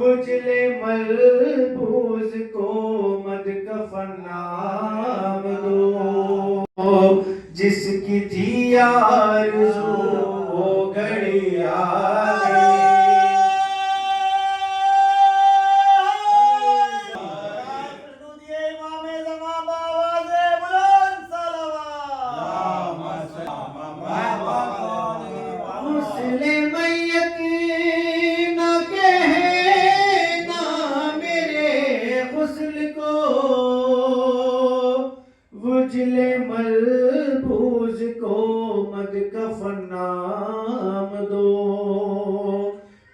उजले मलबूस को मद कफन नाम दो, जिसकी थी आरज़ू वो घड़ी आ गई। उजले मलबूस को मद कफन नाम दो,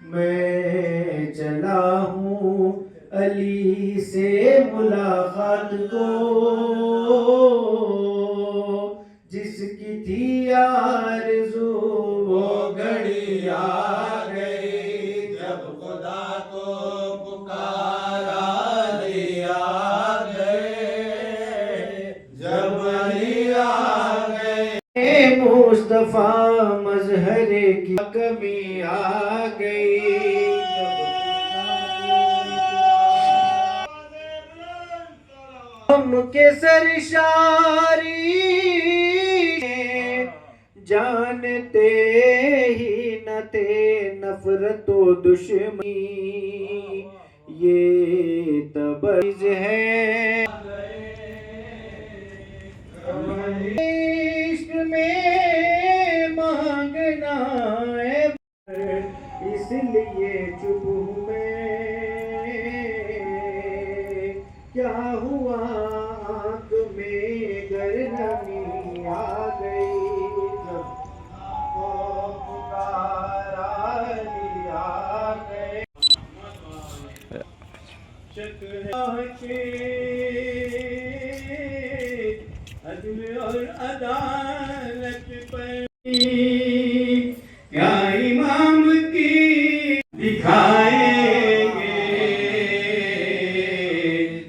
मैं चला हूँ अली से मुलाकात को, जिसकी थी आरज़ू वो घड़ी आ गई। जब खुदा को पुकारा लिया मुस्तफा मजहर की कमी आ गई। हम के सरशारी जानते ही न थे नफरत व दुश्मनी, ये तबईज़ है इश्क में मांगना है, इसलिए चुप हूँ मैं। क्या हुआ आँख में गर्मी आ गई, जब पुकारा लिया गए। अदल और अदालत पर क्या इमाम की दिखाएंगे,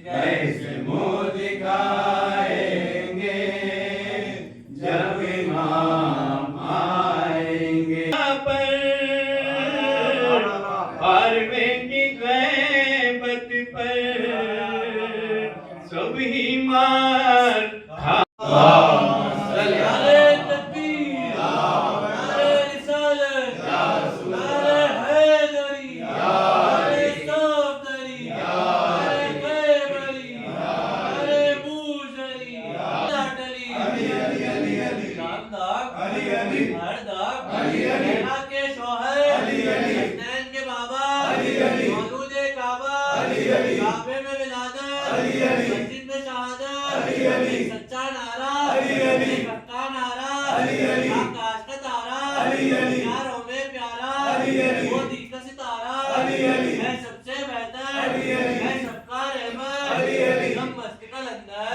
कैसे मुँह दिखाएंगे जब इमाम आएंगे। पर की गैबत पर सब ही मार सच्चा नारा पक्का नारा आकाश का तारा प्यारों में प्यारा वो दी का सितारा है सबसे बेहतर है सबका रहमत हम मस्त कलंदर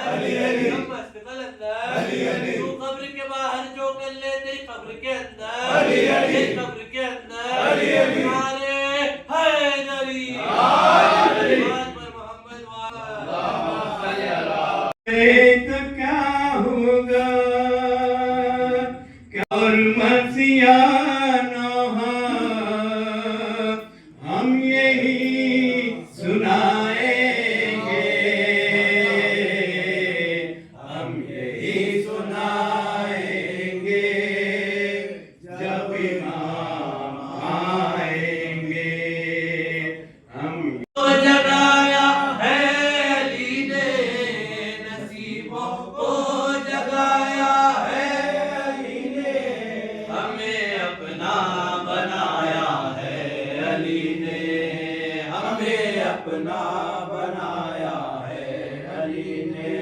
हम मस्त कलंदर तू कब्र के बाहर जो कर ले तेरी कब्र के अंदर ये कब्र के अंदर हमारे हैदरी तो क्या होगा और मसीहा हम यही सुनाएंगे, हम यही सुनाएंगे जब इमाम आएंगे। हम जगाया है अली ने नसीबों को, जगाया है अली ने हमें अपना बनाया है, अली ने हमें अपना बनाया है, अली ने।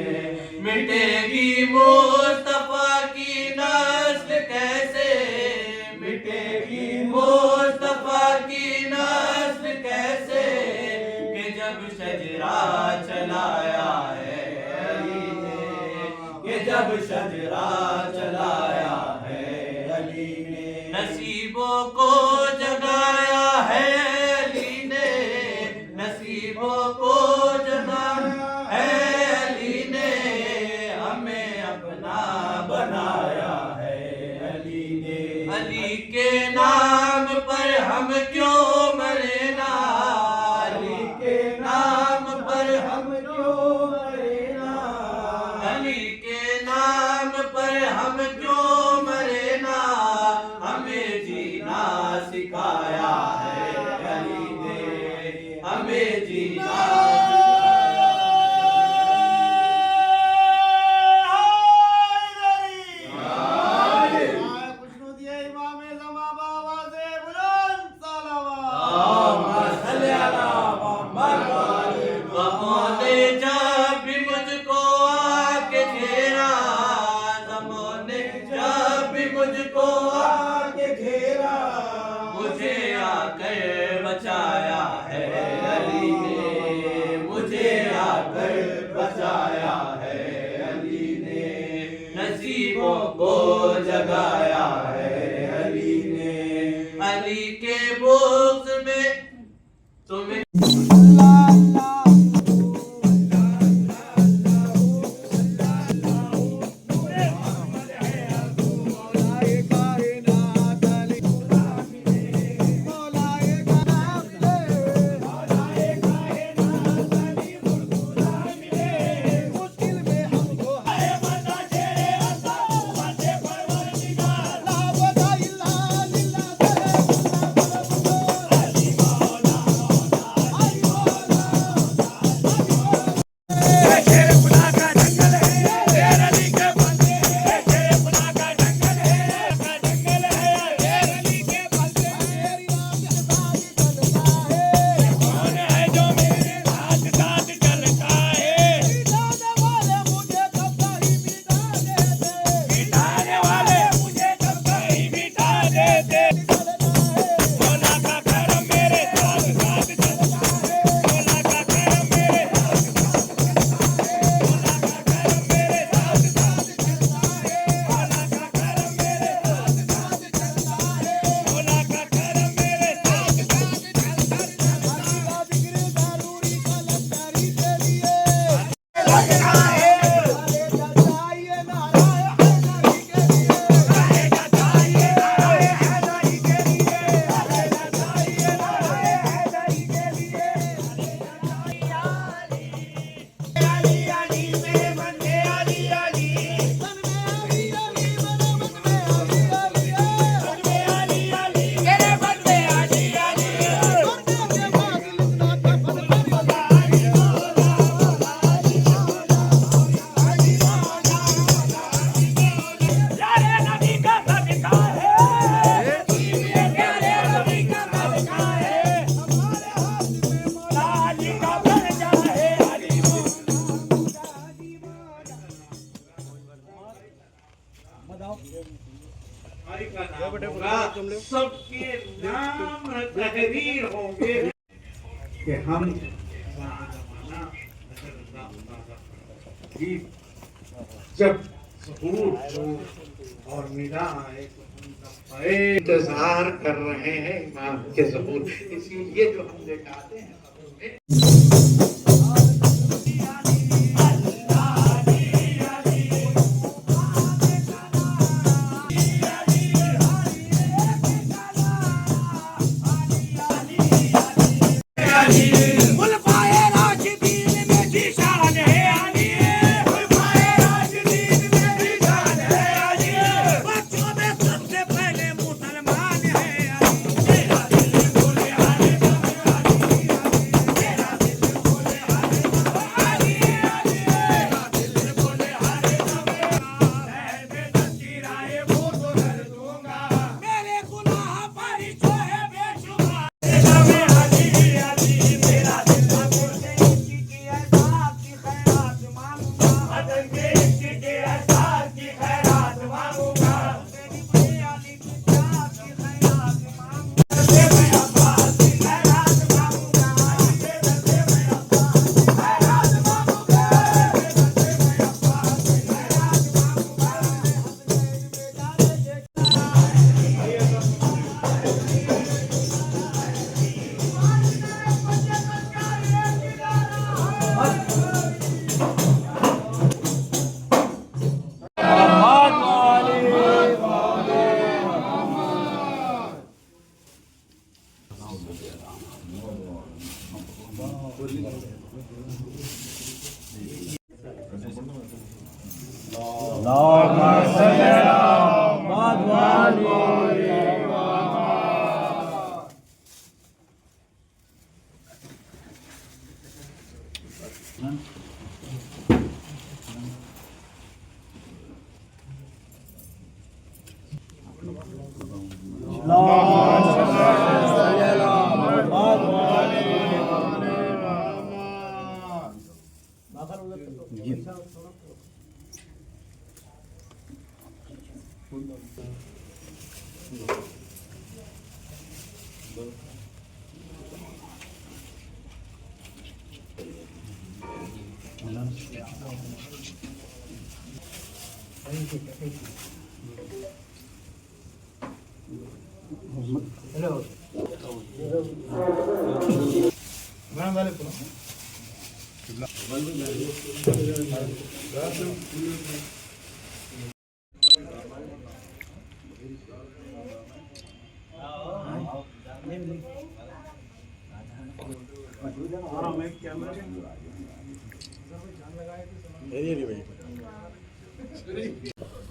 मिटेगी मुस्तफा की नस्ल कैसे, मिटेगी मुस्तफा की नस्ल कैसे, कि जब शजरा चलाया है अली ने, कि जब शजरा चलाया है अली ने। नसीबों को जगाया है अली ने, नसीबों को जगाया है अली हमें जीना गमों ने जब भी मुझको आके घेरा, गमों ने जब भी मुझको आके घेरा, मुझे आकर बचाया है अली ने, मुझे आकर बचाया है अली ने, नसीबों को जगाया है अली ने, अली के बुग़्ज़ में तुम्हें सबके नाम तहरीर होंगे कि हम जब सहूर हो और निदा आए तो हम इंतजार कर रहे हैं इमाम के ज़हूर, इसीलिए जो हम दिखाते हैं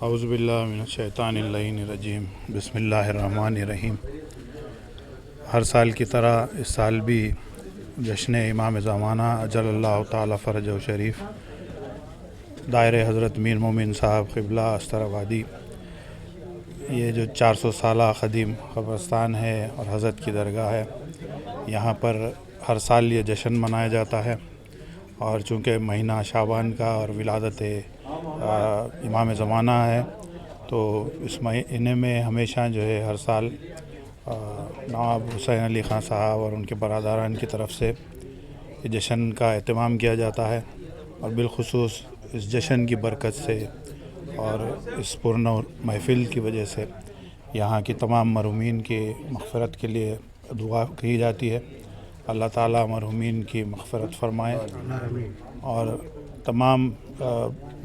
औज़ुबिल्लाहि मिनश्शैतानिर्रजीम बिस्मिल्लाहिर्रहमानिर्रहीम। हर साल की तरह इस साल भी जश्न इमाम ज़माना अजल्लल्लाहु ताला फ़रजहु शरीफ दायरे हज़रत मीर मोमिन साहब क़िबला अस्तराबादी, ये जो 400 साला क़दीम क़ब्रस्तान है और हज़रत की दरगाह है, यहाँ पर हर साल ये जश्न मनाया जाता है। और चूँकि महीना शाबान का और विलादत इमाम ज़माना है, तो इस महीने में हमेशा जो है हर साल नवाब हुसैन अली ख़ान साहब और उनके बरादरान की तरफ से ये जश्न का एहतमाम किया जाता है। और बिलख़ुसूस इस जश्न की बरकत से और इस पुरनूर महफ़िल की वजह से यहाँ की तमाम मरहूमीन की मग़फ़िरत के लिए दुआ की जाती है। अल्लाह ताला मरहूमीन की मग़फ़िरत फ़रमाए और तमाम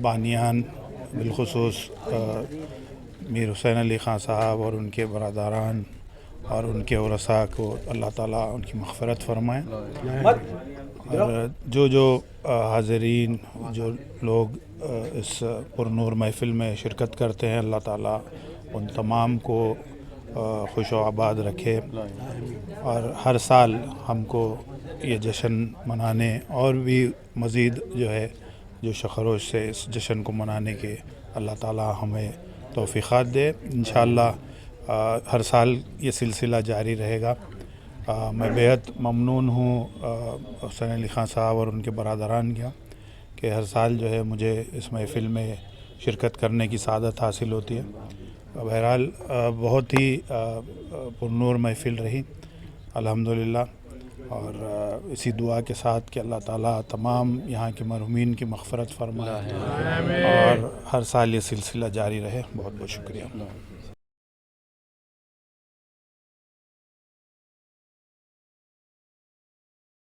बानियान बिलख़ुसूस मीर हुसैन अली ख़ान साहब और उनके बरादरान और उनके वरसा को अल्लाह ताला उनकी मग़फ़िरत फ़रमाए। और जो हाज़रीन जो लोग इस पुरनूर महफ़िल में शिरकत करते हैं, अल्लाह ताला उन तमाम को खुश व आबाद रखे। और हर साल हमको ये जश्न मनाने और भी मज़ीद जो है जो शखरोश से इस जश्न को मनाने के अल्लाह ताला हमें तौफ़ीक़ात दे। इंशाअल्लाह हर साल ये सिलसिला जारी रहेगा। मैं बेहद ममनून हूँ हुसैन अली ख़ान साहब और उनके बरादरान का कि हर साल जो है मुझे इस महफ़िल में शिरकत करने की सआदत हासिल होती है। बहरहाल बहुत ही पुरनूर महफ़िल रही अल्हम्दुलिल्लाह। और इसी दुआ के साथ कि अल्लाह ताला तमाम यहाँ के मरहूमीन की मग़फ़िरत फ़रमाए और हर साल ये सिलसिला जारी रहे। बहुत बहुत शुक्रिया।